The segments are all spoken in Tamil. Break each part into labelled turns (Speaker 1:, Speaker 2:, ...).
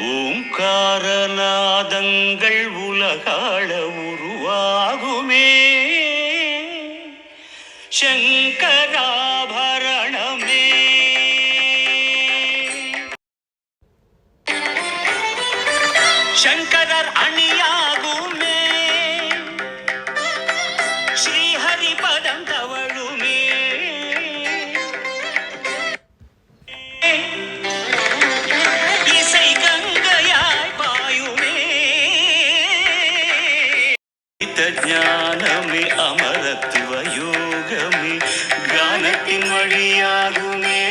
Speaker 1: ஓங்காரநாதங்கள் உலகாள உருவாகுமே சங்கராபரணமே. சங்கரர் அணியாகுமே ஸ்ரீஹரி பதம் தவழுமே. இசை கங்கையாய் பாயுமே. ஞானமே அமரத்துவ யோகமே கானத்தின் வழியாகுமே.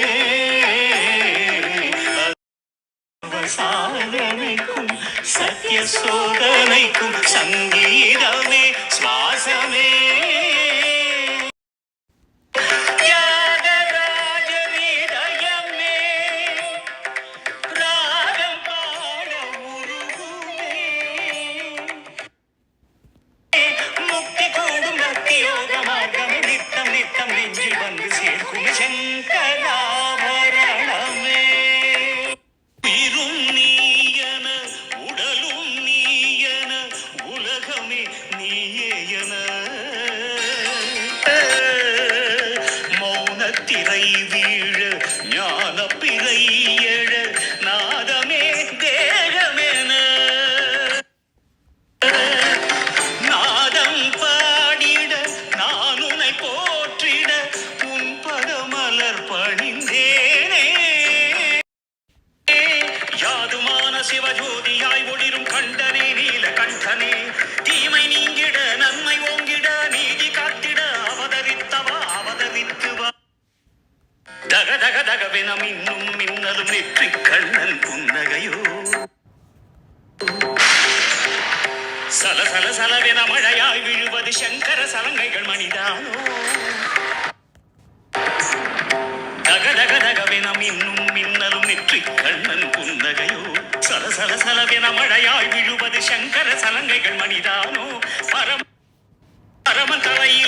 Speaker 1: சாதனைக்கும் சத்திய சோதனைக்கும் சங்கீதமே சுவாசமே. சங்கராபரணமே. உயிரும் நீயன உடலும் நீயன உலகமே நீயன மௌனத்திரை வீழ ஞான பிறை எழ நாதமே தேகமென நாதம் பாடிட நான் உன்னை போற்றிட உன் பதமலர் பணிந்தேனே. யாதுமான சிவஜோதியாய் ஒளிரும் கண்டனே நீல கண்டனே தீமை நீங்கிட நன்மை ஓங்கிட நீதி காத்திட அவதரித்தவா அவதரித்துவா. தக தக தகவென மின்னும் மின்னலும் நெற்றி கண்ணன் புன்னகையோ சல சல சலவென மழையாய் விழுவது சங்கர சலங்கைகள் மணிதானோ. தக தக தகவென மின்னும் மின்னலும் நெற்றி கண்ணன் புன்னகையோ சல சல சலவென மழையாய் விழுவது சங்கர சலங்கைகள் மணிதானோ. பரமன் தலையில்